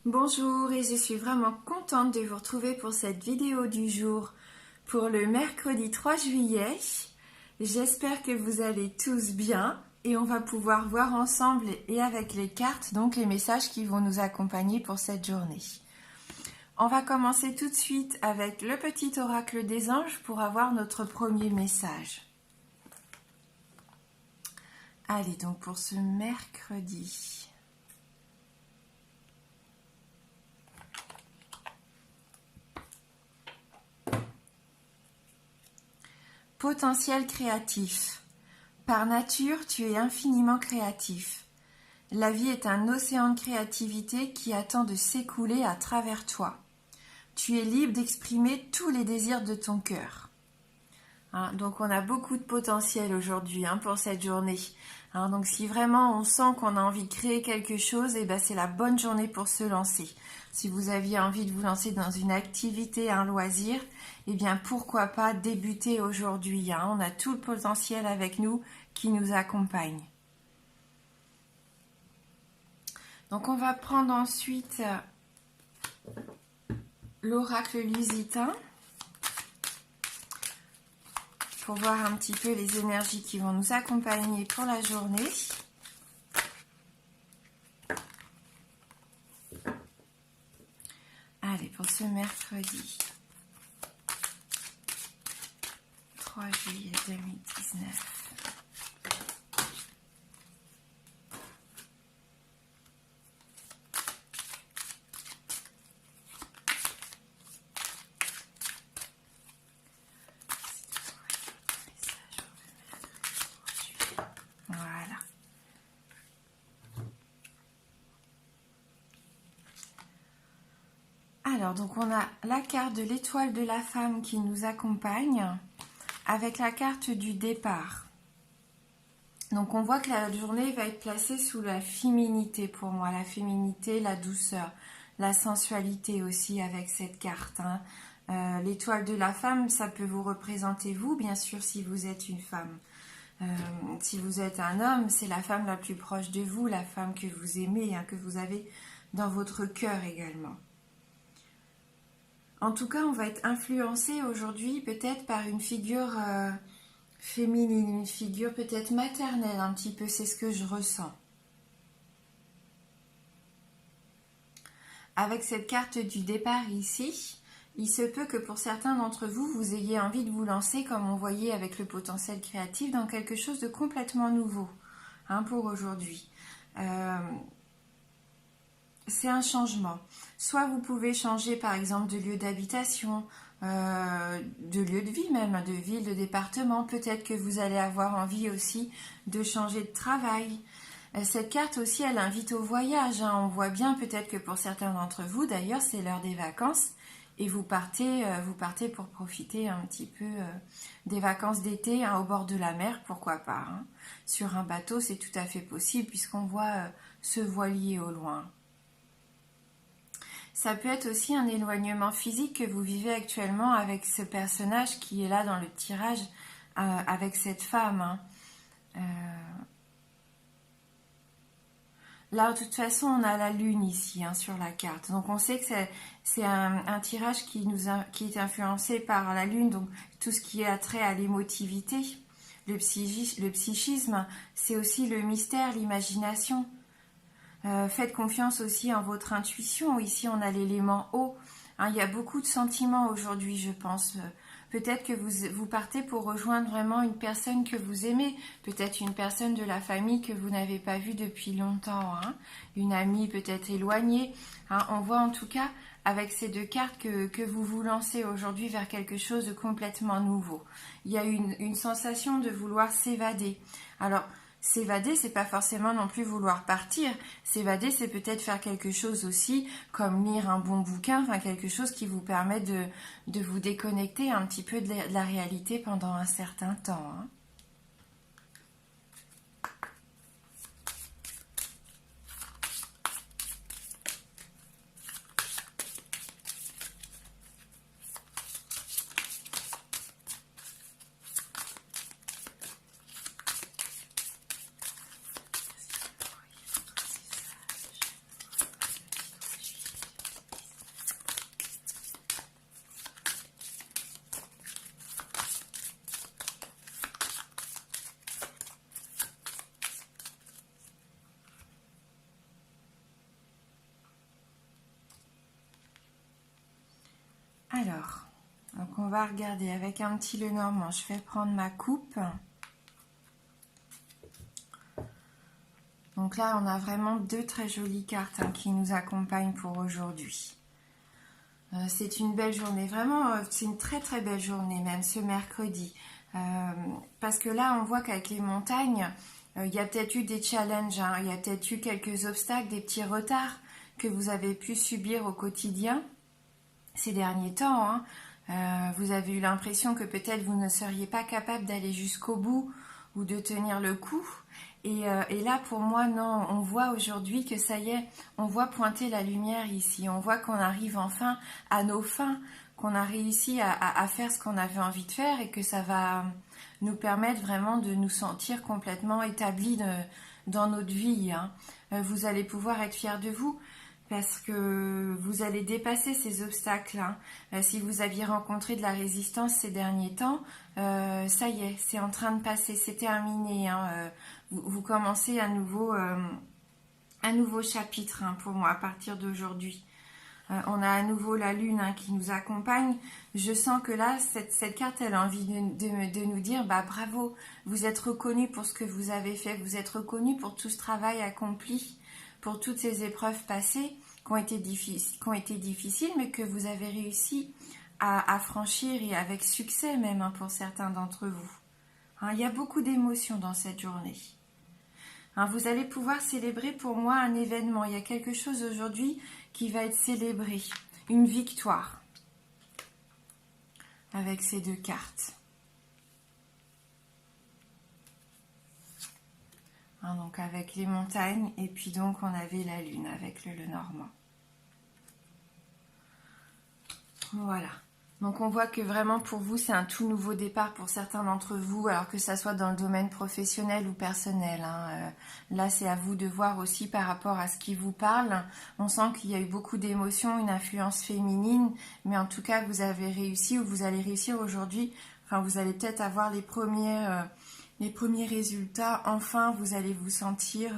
Bonjour et je suis vraiment contente de vous retrouver pour cette vidéo du jour pour le mercredi 3 juillet. J'espère que vous allez tous bien et on va pouvoir voir ensemble et avec les cartes donc les messages qui vont nous accompagner pour cette journée. On va commencer tout de suite avec le petit oracle des anges pour avoir notre premier message. Allez donc pour ce mercredi. Potentiel créatif. Par nature, tu es infiniment créatif. La vie est un océan de créativité qui attend de s'écouler à travers toi. Tu es libre d'exprimer tous les désirs de ton cœur. Donc on a beaucoup de potentiel aujourd'hui pour cette journée. Donc si vraiment on sent qu'on a envie de créer quelque chose, c'est la bonne journée pour se lancer. Si vous aviez envie de vous lancer dans une activité, un loisir, pourquoi pas débuter aujourd'hui. On a tout le potentiel avec nous qui nous accompagne. Donc on va prendre ensuite l'oracle lusitain pour voir un petit peu les énergies qui vont nous accompagner pour la journée. Allez, pour ce mercredi 3 juillet 2019. Voilà. Alors, donc on a la carte de l'étoile de la femme qui nous accompagne avec la carte du départ. Donc on voit que la journée va être placée sous la féminité pour moi, la féminité, la douceur, la sensualité aussi avec cette carte. L'étoile de la femme, ça peut vous représenter vous, bien sûr, si vous êtes une femme. Si vous êtes un homme, c'est la femme la plus proche de vous, la femme que vous aimez, que vous avez dans votre cœur également. En tout cas, on va être influencé aujourd'hui peut-être par une figure féminine, une figure peut-être maternelle un petit peu, c'est ce que je ressens. Avec cette carte du départ ici, il se peut que pour certains d'entre vous, vous ayez envie de vous lancer, comme on voyait avec le potentiel créatif, dans quelque chose de complètement nouveau pour aujourd'hui. C'est un changement. Soit vous pouvez changer par exemple de lieu d'habitation, de lieu de vie même, de ville, de département. Peut-être que vous allez avoir envie aussi de changer de travail. Cette carte aussi, elle invite au voyage. On voit bien peut-être que pour certains d'entre vous, d'ailleurs, c'est l'heure des vacances. Et vous partez pour profiter un petit peu des vacances d'été au bord de la mer, pourquoi pas. Sur un bateau, c'est tout à fait possible puisqu'on voit ce voilier au loin. Ça peut être aussi un éloignement physique que vous vivez actuellement avec ce personnage qui est là dans le tirage avec cette femme. Là, de toute façon, on a la lune ici sur la carte. Donc, on sait que c'est un tirage qui est influencé par la lune. Donc, tout ce qui est attrait à l'émotivité, le psychisme, c'est aussi le mystère, l'imagination. Faites confiance aussi en votre intuition. Ici, on a l'élément eau. Il y a beaucoup de sentiments aujourd'hui, je pense. Peut-être que vous partez pour rejoindre vraiment une personne que vous aimez. Peut-être une personne de la famille que vous n'avez pas vue depuis longtemps. Une amie peut-être éloignée. On voit en tout cas avec ces deux cartes que vous vous lancez aujourd'hui vers quelque chose de complètement nouveau. Il y a une sensation de vouloir s'évader. Alors, s'évader, c'est pas forcément non plus vouloir partir. S'évader, c'est peut-être faire quelque chose aussi, comme lire un bon bouquin, quelque chose qui vous permet de vous déconnecter un petit peu de la réalité pendant un certain temps. Alors, donc on va regarder avec un petit Lenormand. Je vais prendre ma coupe. Donc là, on a vraiment deux très jolies cartes qui nous accompagnent pour aujourd'hui. C'est une belle journée, vraiment, c'est une très très belle journée, même ce mercredi. Parce que là, on voit qu'avec les montagnes, il y a peut-être eu des challenges, il y a peut-être eu quelques obstacles, des petits retards que vous avez pu subir au quotidien ces derniers temps. Vous avez eu l'impression que peut-être vous ne seriez pas capable d'aller jusqu'au bout ou de tenir le coup. Et là, pour moi, non, on voit aujourd'hui que ça y est, on voit pointer la lumière ici. On voit qu'on arrive enfin à nos fins, qu'on a réussi à faire ce qu'on avait envie de faire et que ça va nous permettre vraiment de nous sentir complètement établis dans notre vie. Vous allez pouvoir être fiers de vous parce que vous allez dépasser ces obstacles. Si vous aviez rencontré de la résistance ces derniers temps, ça y est, c'est en train de passer, c'est terminé. Vous commencez un nouveau chapitre pour moi à partir d'aujourd'hui. On a à nouveau la lune qui nous accompagne. Je sens que là, cette carte, elle a envie de nous dire, bravo, vous êtes reconnu pour ce que vous avez fait, vous êtes reconnu pour tout ce travail accompli, pour toutes ces épreuves passées qui ont été difficiles, mais que vous avez réussi à franchir et avec succès même pour certains d'entre vous. Il y a beaucoup d'émotions dans cette journée. Vous allez pouvoir célébrer pour moi un événement. Il y a quelque chose aujourd'hui qui va être célébré. Une victoire. Avec ces deux cartes. Donc avec les montagnes et puis donc on avait la lune avec le Lenormand. Voilà. Donc on voit que vraiment pour vous c'est un tout nouveau départ pour certains d'entre vous, alors que ça soit dans le domaine professionnel ou personnel. Là c'est à vous de voir aussi par rapport à ce qui vous parle. On sent qu'il y a eu beaucoup d'émotions, une influence féminine, mais en tout cas vous avez réussi ou vous allez réussir aujourd'hui. Enfin vous allez peut-être avoir les premiers résultats. Enfin vous allez vous sentir...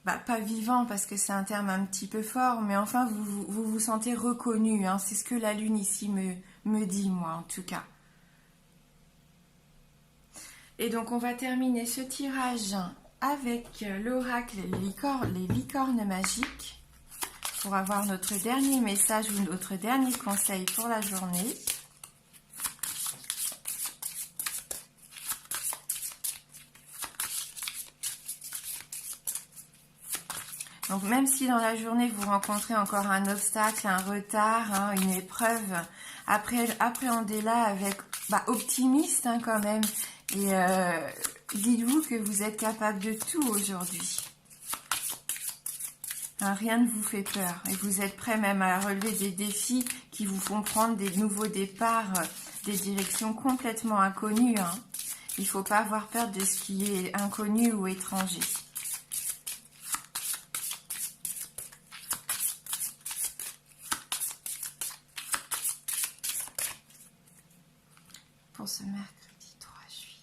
pas vivant parce que c'est un terme un petit peu fort, mais enfin vous sentez reconnu, c'est ce que la lune ici me dit, moi en tout cas. Et donc on va terminer ce tirage avec l'oracle les licornes magiques pour avoir notre dernier message ou notre dernier conseil pour la journée. Donc même si dans la journée vous rencontrez encore un obstacle, un retard, une épreuve, appréhendez-la avec optimiste quand même. Et dites-vous que vous êtes capable de tout aujourd'hui. Rien ne vous fait peur et vous êtes prêt même à relever des défis qui vous font prendre des nouveaux départs, des directions complètement inconnues. Il ne faut pas avoir peur de ce qui est inconnu ou étranger. Pour ce mercredi 3 juillet.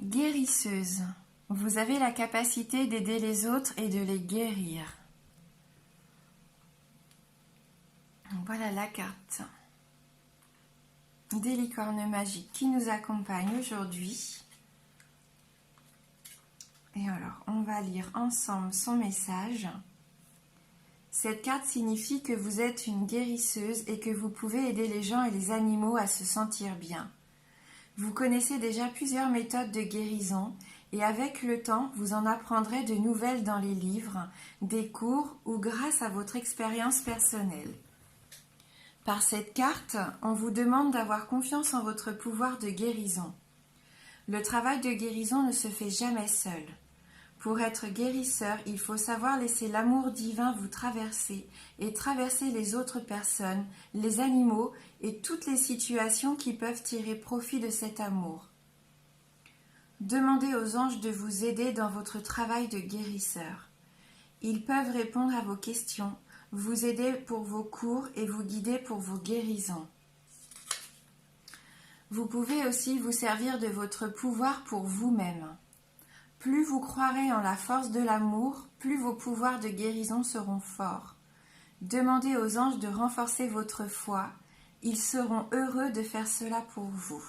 Guérisseuse. Vous avez la capacité d'aider les autres et de les guérir. Voilà la carte des licornes magiques qui nous accompagnent aujourd'hui. Et alors, on va lire ensemble son message. Cette carte signifie que vous êtes une guérisseuse et que vous pouvez aider les gens et les animaux à se sentir bien. Vous connaissez déjà plusieurs méthodes de guérison et avec le temps, vous en apprendrez de nouvelles dans les livres, des cours ou grâce à votre expérience personnelle. Par cette carte, on vous demande d'avoir confiance en votre pouvoir de guérison. Le travail de guérison ne se fait jamais seul. Pour être guérisseur, il faut savoir laisser l'amour divin vous traverser et traverser les autres personnes, les animaux et toutes les situations qui peuvent tirer profit de cet amour. Demandez aux anges de vous aider dans votre travail de guérisseur. Ils peuvent répondre à vos questions, vous aider pour vos cours et vous guider pour vos guérisons. Vous pouvez aussi vous servir de votre pouvoir pour vous-même. Plus vous croirez en la force de l'amour, plus vos pouvoirs de guérison seront forts. Demandez aux anges de renforcer votre foi. Ils seront heureux de faire cela pour vous.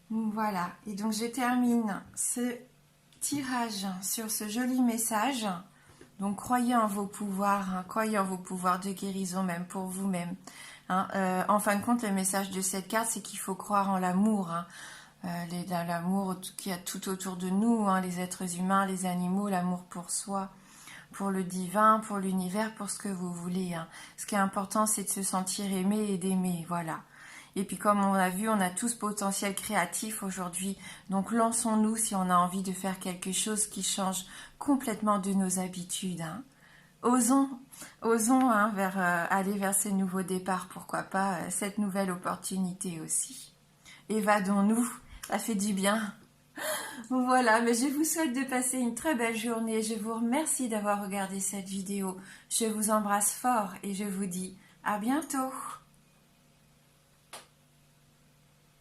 Voilà, et donc je termine ce tirage sur ce joli message. Donc croyez en vos pouvoirs, hein, croyez en vos pouvoirs de guérison même pour vous-même. Hein. En fin de compte, le message de cette carte, c'est qu'il faut croire en l'amour. Hein. L'amour qu'il y a tout autour de nous, hein, les êtres humains, les animaux, l'amour pour soi, pour le divin, pour l'univers, pour ce que vous voulez. Hein. Ce qui est important, c'est de se sentir aimé et d'aimer, voilà. Et puis comme on a vu, on a tous potentiel créatif aujourd'hui. Donc lançons-nous si on a envie de faire quelque chose qui change complètement de nos habitudes. Hein. Osons hein, aller vers ces nouveaux départs, pourquoi pas cette nouvelle opportunité aussi. Évadons-nous, ça fait du bien. Voilà, mais je vous souhaite de passer une très belle journée. Je vous remercie d'avoir regardé cette vidéo. Je vous embrasse fort et je vous dis à bientôt.